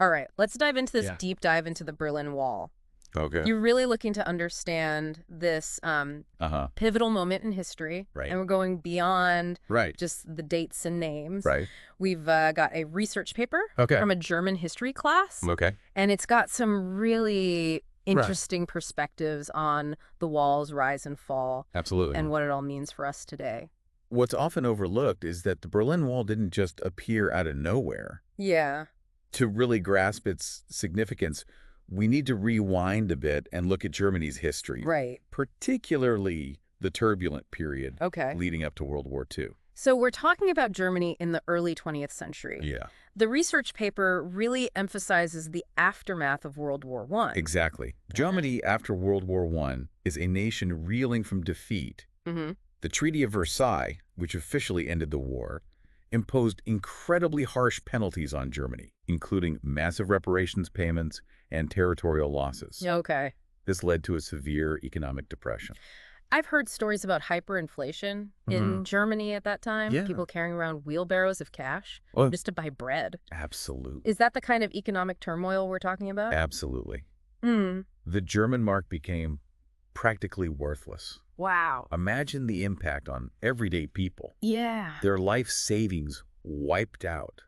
All right, let's dive into this Yeah. deep dive into the Berlin Wall. Okay. You're really looking to understand this Uh-huh. pivotal moment in history. Right. And we're going beyond Right. just the dates and names. Right. We've got a research paper Okay. from a German history class. Okay. And it's got some really Right. interesting perspectives on the wall's rise and fall Absolutely. and what it all means for us today. What's often overlooked is that the Berlin Wall didn't just appear out of nowhere. Yeah. To really grasp its significance, we need to rewind a bit and look at Germany's history, Right. particularly the turbulent period Okay. leading up to World War II. So we're talking about Germany in the early 20th century. Yeah, The research paper really emphasizes the aftermath of World War I. exactly. Germany, after World War I, is a nation reeling from defeat. Mm-hmm. The Treaty of Versailles, which officially ended the war, imposed incredibly harsh penalties on Germany, including massive reparations payments and territorial losses. Okay. This led to a severe economic depression. I've heard stories about hyperinflation in Germany at that time. Yeah. People carrying around wheelbarrows of cash Oh, just to buy bread. absolutely. Is that the kind of economic turmoil we're talking about? Absolutely. Hmm. The German mark became practically worthless. Wow. Imagine the impact on everyday people. Yeah. Their life savings wiped out,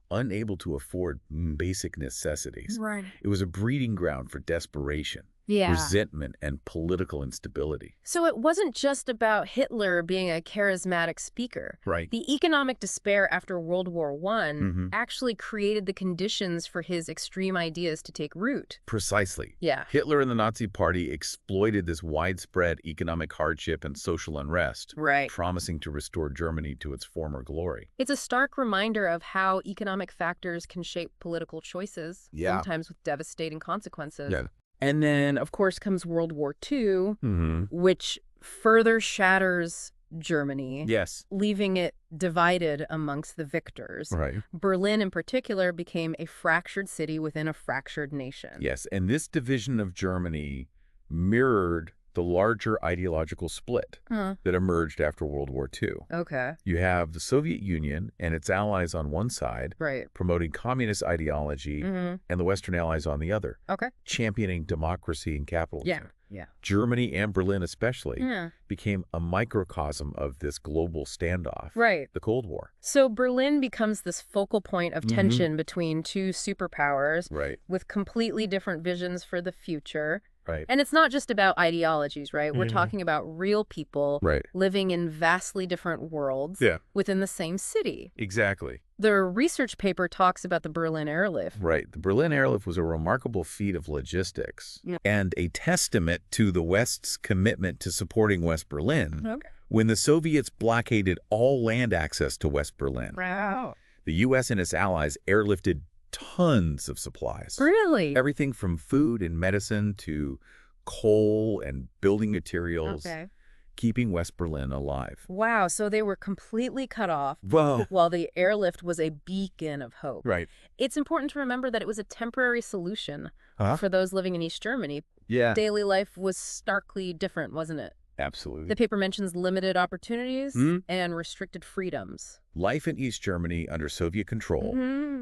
unable to afford basic necessities. Right. It was a breeding ground for desperation, Yeah. resentment, and political instability. So it wasn't just about Hitler being a charismatic speaker. Right. The economic despair after World War I Mhm. actually created the conditions for his extreme ideas to take root. Precisely. Yeah. Hitler and the Nazi Party exploited this widespread economic hardship and social unrest, Right. promising to restore Germany to its former glory. It's a stark reminder of how economic factors can shape political choices, Yeah. sometimes with devastating consequences. Yeah. And then, of course, comes World War II, Mm-hmm. which further shatters Germany, Yes. leaving it divided amongst the victors. Right. Berlin, in particular, became a fractured city within a fractured nation. Yes, and this division of Germany mirrored the larger ideological split Huh. that emerged after World War II. Okay. You have the Soviet Union and its allies on one side, Right. promoting communist ideology, Mm-hmm. and the Western allies on the other, Okay. championing democracy and capitalism. Yeah. Yeah. Germany and Berlin especially Yeah. became a microcosm of this global standoff, Right. the Cold War. So Berlin becomes this focal point of tension between two superpowers Right, with completely different visions for the future. right, And it's not just about ideologies, right? We're talking about real people right. living in vastly different worlds Yeah. within the same city. Exactly. The research paper talks about the Berlin airlift. Right. The Berlin airlift was a remarkable feat of logistics Yeah. and a testament to the West's commitment to supporting West Berlin Okay. when the Soviets blockaded all land access to West Berlin. Wow. The U.S. and its allies airlifted tons of supplies. Really? Everything from food and medicine to coal and building materials, Okay. keeping West Berlin alive. Wow, so they were completely cut off Whoa. while the airlift was a beacon of hope. Right. It's important to remember that it was a temporary solution Huh? for those living in East Germany. Yeah. Daily life was starkly different, wasn't it? Absolutely. The paper mentions limited opportunities Hmm? and restricted freedoms. Life in East Germany under Soviet control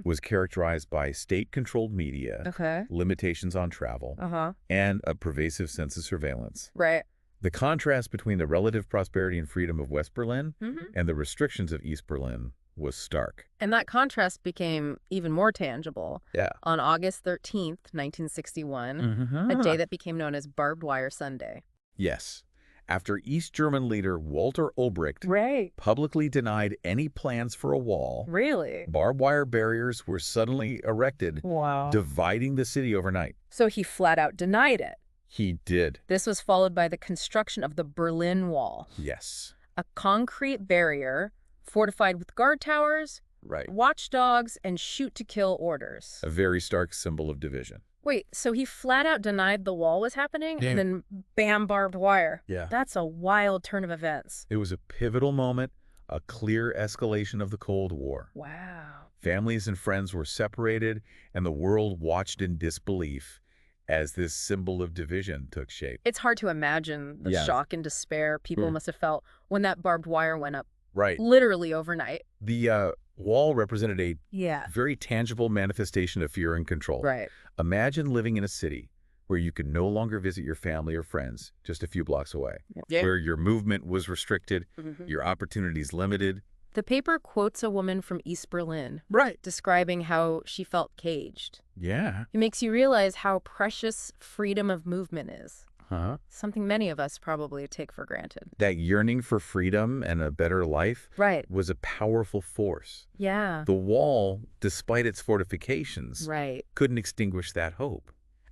was characterized by state-controlled media, Okay. limitations on travel, Uh-huh. and a pervasive sense of surveillance. Right. The contrast between the relative prosperity and freedom of West Berlin Mm-hmm. and the restrictions of East Berlin was stark. And that contrast became even more tangible Yeah. on August 13th, 1961, a day that became known as Barbed Wire Sunday. Yes. After East German leader Walter Ulbricht Right. publicly denied any plans for a wall, Really? barbed wire barriers were suddenly erected, Wow. dividing the city overnight. So he flat out denied it. He did. This was followed by the construction of the Berlin Wall, Yes. a concrete barrier fortified with guard towers, Right. watchdogs, and shoot-to-kill orders. A very stark symbol of division. Wait, so he flat out denied the wall was happening, Yeah. and then bam, barbed wire. Yeah. That's a wild turn of events. It was a pivotal moment, a clear escalation of the Cold War. Wow. Families and friends were separated, and the world watched in disbelief as this symbol of division took shape. It's hard to imagine the Yeah. shock and despair people Sure. must have felt when that barbed wire went up Right. literally overnight. The wall represented a Yeah. very tangible manifestation of fear and control. Right. Imagine living in a city where you could no longer visit your family or friends just a few blocks away, Yeah. where your movement was restricted, your opportunities limited. The paper quotes a woman from East Berlin Right. describing how she felt caged. Yeah. It makes you realize how precious freedom of movement is. Huh? Something many of us probably take for granted. That yearning for freedom and a better life Right. was a powerful force. Yeah. The wall, despite its fortifications, Right. couldn't extinguish that hope.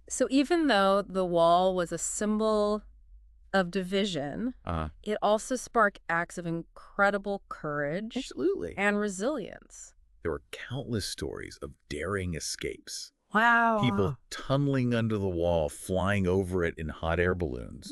So even though the wall was a symbol of division, it also sparked acts of incredible courage Absolutely. and resilience. There were countless stories of daring escapes. Wow. People tunneling under the wall, flying over it in hot air balloons,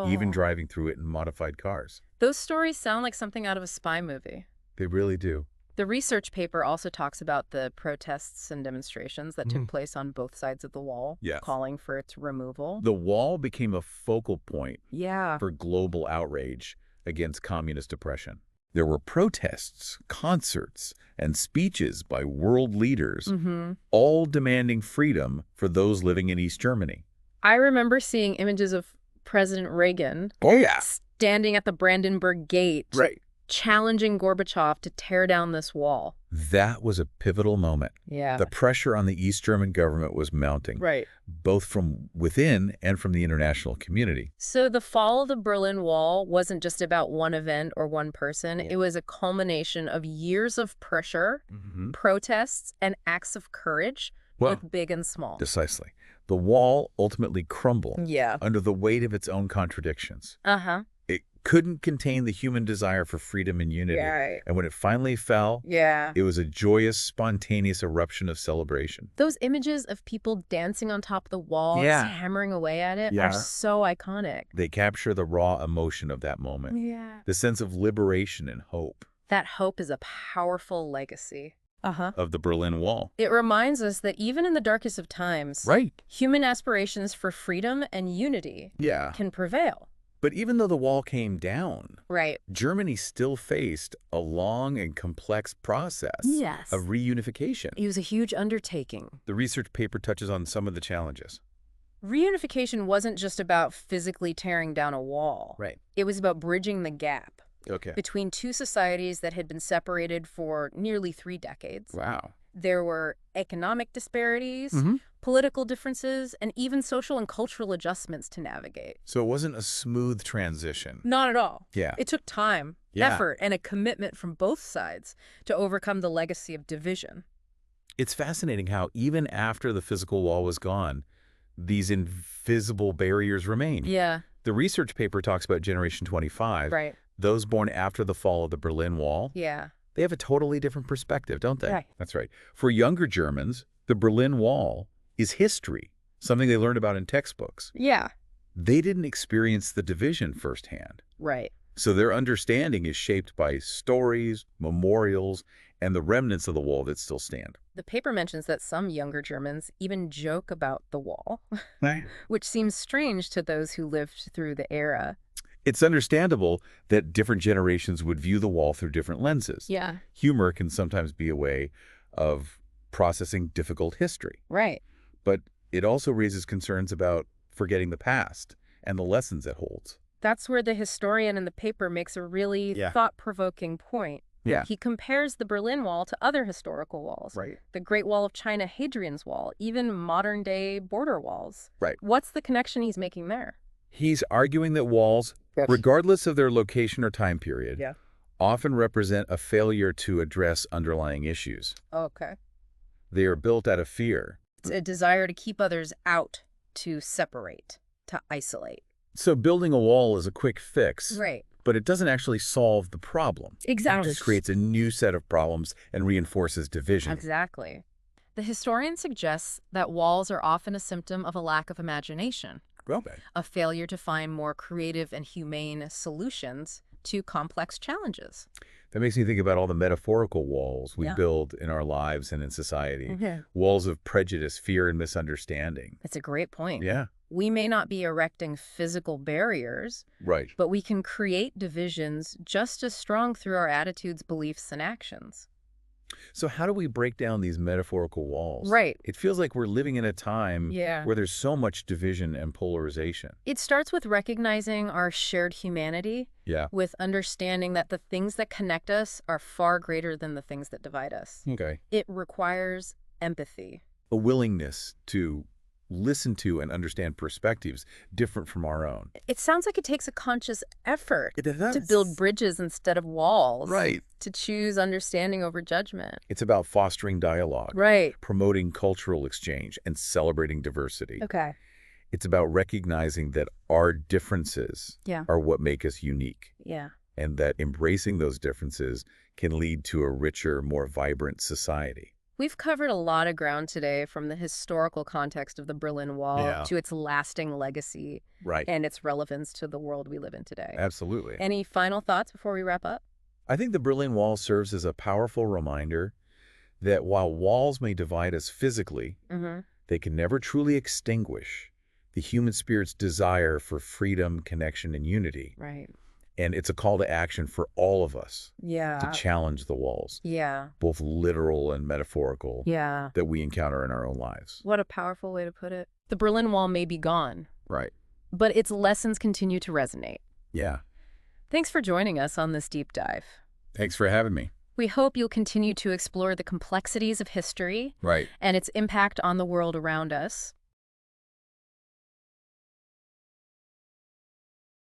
even driving through it in modified cars. Those stories sound like something out of a spy movie. They really do. The research paper also talks about the protests and demonstrations that took place on both sides of the wall, Yes. calling for its removal. The wall became a focal point Yeah. for global outrage against communist oppression. There were protests, concerts, and speeches by world leaders, all demanding freedom for those living in East Germany. I remember seeing images of President Reagan standing at the Brandenburg Gate, Right. challenging Gorbachev to tear down this wall. That was a pivotal moment. Yeah. The pressure on the East German government was mounting, Right. both from within and from the international community. So the fall of the Berlin Wall wasn't just about one event or one person. It was a culmination of years of pressure, protests, and acts of courage, both big and small. Precisely. The wall ultimately crumbled Yeah. under the weight of its own contradictions. Uh-huh. It couldn't contain the human desire for freedom and unity. Right. And when it finally fell, Yeah. it was a joyous, spontaneous eruption of celebration. Those images of people dancing on top of the wall, hammering away at it, are so iconic. They capture the raw emotion of that moment, Yeah. the sense of liberation and hope That hope is a powerful legacy. of the Berlin Wall. It reminds us that even in the darkest of times, Right. human aspirations for freedom and unity Yeah. can prevail. But even though the wall came down, Right. Germany still faced a long and complex process Yes. of reunification. It was a huge undertaking. The research paper touches on some of the challenges. Reunification wasn't just about physically tearing down a wall. Right. It was about bridging the gap Okay. between two societies that had been separated for nearly 3 decades. Wow. There were economic disparities, political differences, and even social and cultural adjustments to navigate. So it wasn't a smooth transition. Not at all. Yeah. It took time, Yeah. effort, and a commitment from both sides to overcome the legacy of division. It's fascinating how even after the physical wall was gone, these invisible barriers remained. Yeah. The research paper talks about Generation 25, Right. those born after the fall of the Berlin Wall. Yeah. They have a totally different perspective, don't they? Right. That's right. For younger Germans, the Berlin Wall is history, something they learned about in textbooks. Yeah. They didn't experience the division firsthand. Right. So their understanding is shaped by stories, memorials, and the remnants of the wall that still stand. The paper mentions that some younger Germans even joke about the wall, which seems strange to those who lived through the era. It's understandable that different generations would view the wall through different lenses. Yeah. Humor can sometimes be a way of processing difficult history. Right. But it also raises concerns about forgetting the past and the lessons it holds. That's where the historian in the paper makes a really thought-provoking point. Yeah. He compares the Berlin Wall to other historical walls. Right. The Great Wall of China, Hadrian's Wall, even modern-day border walls. Right. What's the connection he's making there? He's arguing that walls, regardless of their location or time period, often represent a failure to address underlying issues. Okay. They are built out of fear. It's a desire to keep others out, to separate, to isolate. So building a wall is a quick fix, Right. but it doesn't actually solve the problem. Exactly. It just creates a new set of problems and reinforces division. Exactly. The historian suggests that walls are often a symptom of a lack of imagination, a failure to find more creative and humane solutions to complex challenges. That makes me think about all the metaphorical walls we build in our lives and in society. Walls of prejudice, fear, and misunderstanding. That's a great point. Yeah. We may not be erecting physical barriers, Right. but we can create divisions just as strong through our attitudes, beliefs, and actions. So how do we break down these metaphorical walls? Right. It feels like we're living in a time Yeah. where there's so much division and polarization. It starts with recognizing our shared humanity, Yeah. with understanding that the things that connect us are far greater than the things that divide us. Okay. It requires empathy. A willingness to listen to and understand perspectives different from our own. It sounds like it takes a conscious effort It does. to build bridges instead of walls. Right. To choose understanding over judgment. It's about fostering dialogue, Right. promoting cultural exchange, and celebrating diversity. Okay. It's about recognizing that our differences Yeah. are what make us unique, Yeah. and that embracing those differences can lead to a richer, more vibrant society. We've covered a lot of ground today, from the historical context of the Berlin Wall to its lasting legacy Right. and its relevance to the world we live in today. Absolutely. Any final thoughts before we wrap up? I think the Berlin Wall serves as a powerful reminder that while walls may divide us physically, they can never truly extinguish the human spirit's desire for freedom, connection, and unity. Right. And it's a call to action for all of us Yeah. to challenge the walls, Yeah. both literal and metaphorical, Yeah. that we encounter in our own lives. What a powerful way to put it. The Berlin Wall may be gone, Right. but its lessons continue to resonate. Yeah. Thanks for joining us on this deep dive. Thanks for having me. We hope you'll continue to explore the complexities of history Right. and its impact on the world around us.